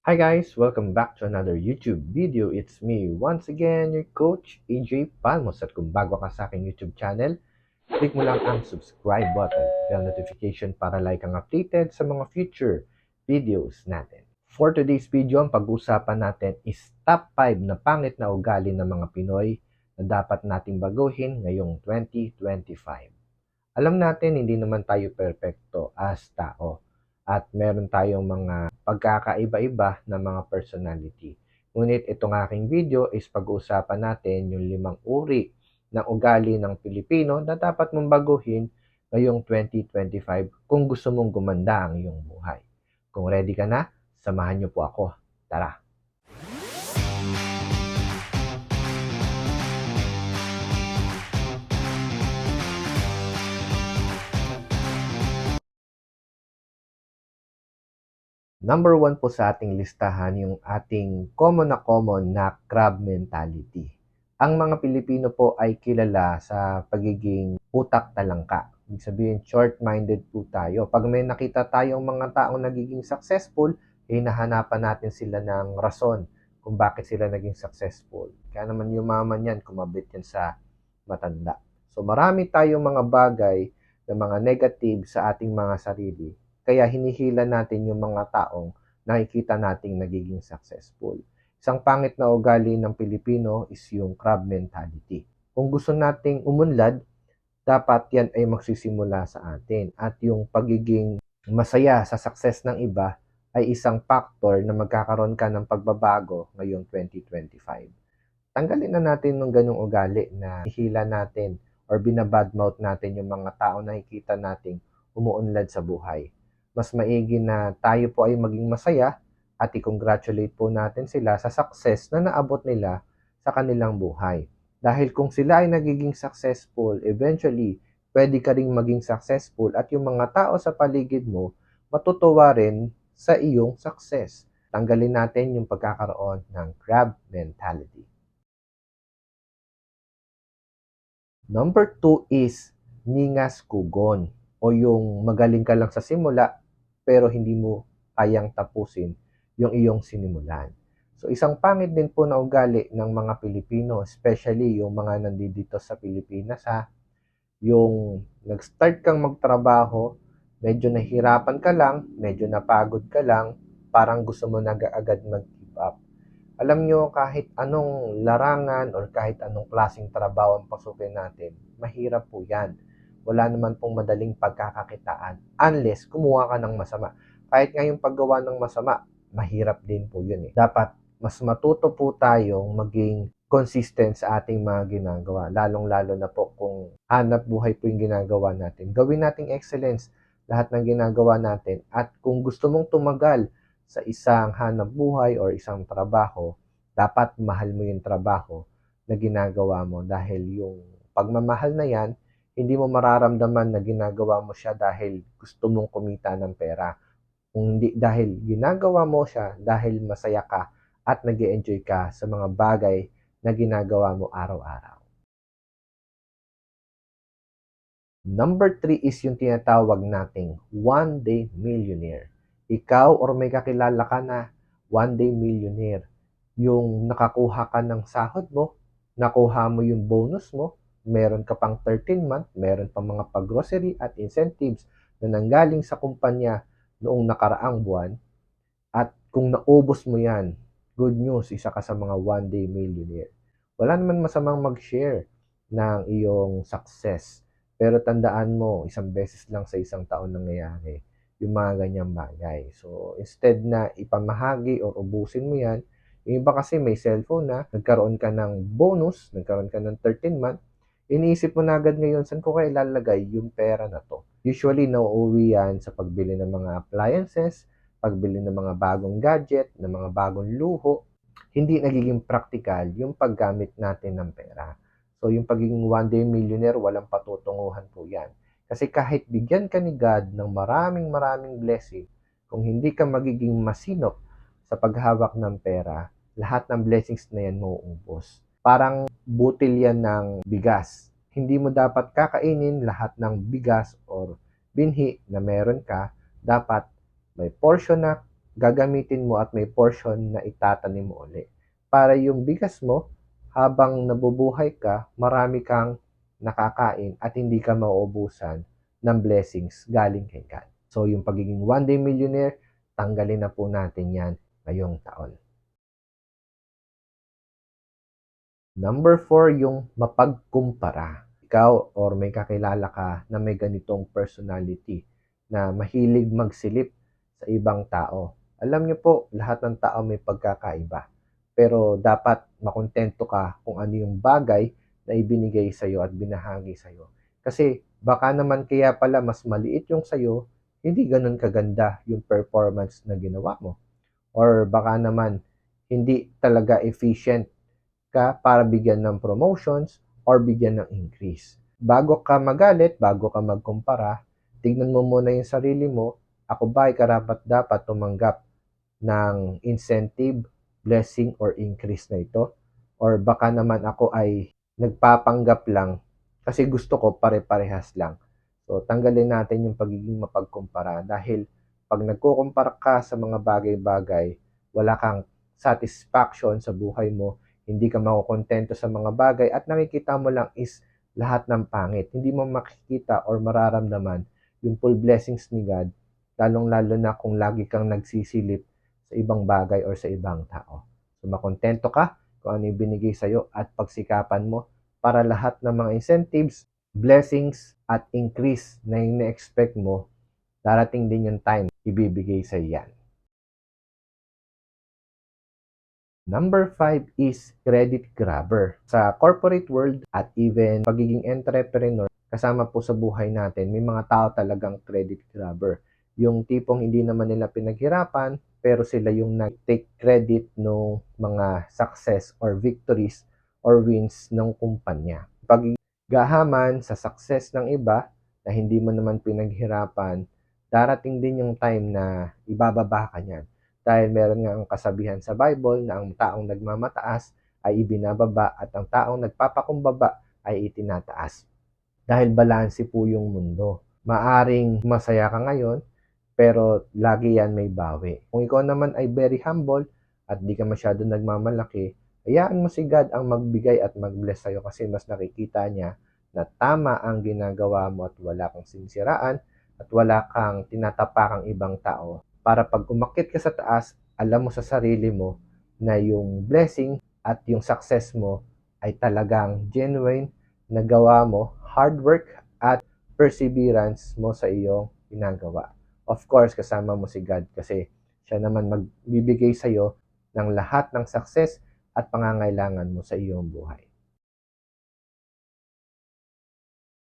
Hi guys! Welcome back to another YouTube video. It's me once again, your coach, AJ Palmos. At kung bago ka sa aking YouTube channel, click mo lang ang subscribe button, bell notification para like ang updated sa mga future videos natin. For today's video, ang pag-uusapan natin is top 5 na pangit na ugali ng mga Pinoy na dapat nating baguhin ngayong 2025. Alam natin hindi naman tayo perpekto as tao at meron tayong mga pagkakaiba-iba na mga personality. Ngunit itong aking video is pag-uusapan natin yung 5 uri ng ugali ng Pilipino na dapat mong baguhin ngayong 2025 kung gusto mong gumanda ang iyong buhay. Kung ready ka na, samahan niyo po ako. Tara! Number 1 po sa ating listahan yung ating common na crab mentality. Ang mga Pilipino po ay kilala sa pagiging utak talangka. Ibig sabihin, short-minded po tayo. Pag may nakita tayong mga taong nagiging successful, hinahanapan natin sila ng rason kung bakit sila naging successful. Kaya naman yumaman yan, kumabit yan sa matanda. So marami tayong mga bagay na mga negative sa ating mga sarili. Kaya hinihila natin yung mga taong nakikita nating nagiging successful. Isang pangit na ugali ng Pilipino is yung crab mentality. Kung gusto nating umunlad, dapat yan ay magsisimula sa atin. At yung pagiging masaya sa success ng iba ay isang factor na magkakaroon ka ng pagbabago ngayong 2025. Tanggalin na natin yung ganong ugali na hihila natin or binabadmouth natin yung mga tao na nakikita nating umuunlad sa buhay. Mas maigi na tayo po ay maging masaya at i-congratulate po natin sila sa success na naabot nila sa kanilang buhay. Dahil kung sila ay nagiging successful, eventually, pwede ka ring maging successful at yung mga tao sa paligid mo matutuwa rin sa iyong success. Tanggalin natin yung pagkakaroon ng crab mentality. Number 2 is ningas kugon o yung magaling ka lang sa simula pero hindi mo kayang tapusin yung iyong sinimulan. So isang pangit din po na ugali ng mga Pilipino, especially yung mga nandito sa Pilipinas yung nag-start kang magtrabaho, medyo nahirapan ka lang, medyo napagod ka lang, parang gusto mo na agad mag-give up. Alam nyo, kahit anong larangan or kahit anong klaseng trabaho ang pasukin natin, mahirap po yan. Wala naman pong madaling pagkakakitaan unless kumuha ka ng masama. Kahit nga yung paggawa ng masama, mahirap din po yun eh. Dapat mas matuto po tayong maging consistent sa ating mga ginagawa. Lalong-lalo na po kung hanap buhay po yung ginagawa natin. Gawin nating excellence lahat ng ginagawa natin. At kung gusto mong tumagal sa isang hanap buhay or isang trabaho, dapat mahal mo yung trabaho na ginagawa mo dahil yung pagmamahal na yan, hindi mo mararamdaman na ginagawa mo siya dahil gusto mong kumita ng pera. Kung hindi dahil ginagawa mo siya dahil masaya ka at nag-enjoy ka sa mga bagay na ginagawa mo araw-araw. Number 3 is yung tinatawag nating one day millionaire. Ikaw or may kakilala ka na one day millionaire. Yung nakakuha ka ng sahod mo, nakuha mo yung bonus mo, meron ka pang 13 month, meron pang mga pag-grocery at incentives na nanggaling sa kumpanya noong nakaraang buwan. At kung naubos mo yan, good news, isa ka sa mga one day millionaire. Wala naman masamang mag-share ng iyong success. Pero tandaan mo, isang beses lang sa isang taon nangyayari yung mga ganyang bagay. So, instead na ipamahagi o ubusin mo yan, yung iba kasi may cellphone na, nagkaroon ka ng bonus, nagkaroon ka ng 13 month, iniisip mo na agad ngayon, saan ko kaya ilalagay yung pera na to? Usually, nauuwi yan sa pagbili ng mga appliances, pagbili ng mga bagong gadget, ng mga bagong luho. Hindi nagiging practical yung paggamit natin ng pera. So, yung pagiging one day millionaire, walang patutunguhan po yan. Kasi kahit bigyan ka ni God ng maraming blessing, kung hindi ka magiging masinop sa paghawak ng pera, lahat ng blessings na yan mauubos. Parang butil yan ng bigas. Hindi mo dapat kakainin lahat ng bigas or binhi na meron ka. Dapat may portion na gagamitin mo at may portion na itatanim mo uli. Para yung bigas mo, habang nabubuhay ka, marami kang nakakain at hindi ka mauubusan ng blessings galing kay God. So yung pagiging one day millionaire, tanggalin na po natin yan ngayong taon. Number 4, yung mapagkumpara. Ikaw or may kakilala ka na may ganitong personality na mahilig magsilip sa ibang tao. Alam niyo po, lahat ng tao may pagkakaiba. Pero dapat makontento ka kung ano yung bagay na ibinigay sa'yo at binahagi sa'yo. Kasi baka naman kaya pala mas maliit yung sa'yo, hindi ganun kaganda yung performance na ginawa mo. Or baka naman hindi talaga efficient ka para bigyan ng promotions or bigyan ng increase. Bago ka magalit, bago ka magkumpara, tignan mo muna yung sarili mo. Ako ba ay karapat-dapat tumanggap ng incentive, blessing, or increase na ito? Or baka naman ako ay nagpapanggap lang kasi gusto ko pare-parehas lang. So, tanggalin natin yung pagiging mapagkumpara dahil pag nagkukumpara ka sa mga bagay-bagay, wala kang satisfaction sa buhay mo, hindi ka makukontento sa mga bagay at nakikita mo lang is lahat ng pangit. Hindi mo makikita or mararamdaman yung full blessings ni God, lalong-lalo na kung lagi kang nagsisilip sa ibang bagay or sa ibang tao. So, makontento ka kung ano yung binigay sa'yo at pagsikapan mo para lahat ng mga incentives, blessings, at increase na yung na-expect mo, darating din yung time, ibibigay sa'yo yan. Number 5 is credit grabber. Sa corporate world at even pagiging entrepreneur, kasama po sa buhay natin, may mga tao talagang credit grabber. Yung tipong hindi naman nila pinaghirapan, pero sila yung nag-take credit ng mga success or victories or wins ng kumpanya. Pag gahaman sa success ng iba na hindi mo naman pinaghirapan, darating din yung time na ibababa ka niyan. Dahil meron nga ang kasabihan sa Bible na ang taong nagmamataas ay ibinababa at ang taong nagpapakumbaba ay itinataas. Dahil balanse po yung mundo. Maaring masaya ka ngayon, pero lagi yan may bawi. Kung ikaw naman ay very humble at di ka masyado nagmamalaki, hayaan mo si God ang magbigay at mag-bless sa'yo kasi mas nakikita niya na tama ang ginagawa mo at wala kang sinisiraan at wala kang tinatapakang ibang tao para pag umakyat ka sa taas, alam mo sa sarili mo na yung blessing at yung success mo ay talagang genuine na gawa mo, hard work at perseverance mo sa iyong ginagawa. Of course, kasama mo si God kasi siya naman magbibigay sa iyo ng lahat ng success at pangangailangan mo sa iyong buhay.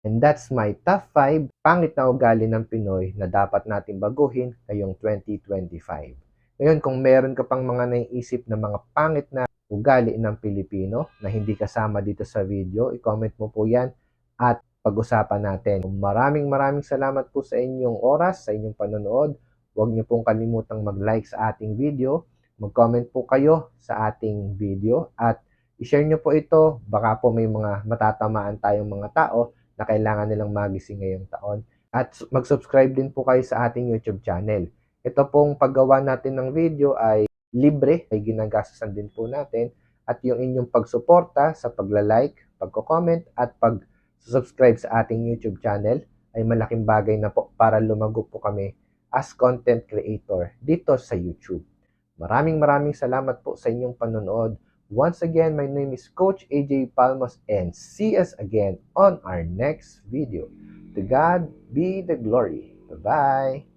And that's my top 5 pangit na ugali ng Pinoy na dapat natin baguhin ngayong 2025. Ngayon, kung meron ka pang mga naiisip na mga pangit na ugali ng Pilipino na hindi kasama dito sa video, i-comment mo po yan at pag-usapan natin. Maraming salamat po sa inyong oras, sa inyong panonood. Huwag niyo pong kalimutang mag-like sa ating video, mag-comment po kayo sa ating video at i-share niyo po ito. Baka po may mga matatamaan tayong mga tao na kailangan nilang magising ngayong taon. At mag-subscribe din po kayo sa ating YouTube channel. Ito pong paggawa natin ng video ay libre, ay ginagastusan din po natin. At yung inyong pagsuporta sa pagla-like, pagko-comment at pag-subscribe sa ating YouTube channel ay malaking bagay na po para lumago po kami as content creator dito sa YouTube. Maraming salamat po sa inyong panonood. Once again, my name is Coach AJ Palmos and see us again on our next video. To God be the glory. Bye-bye!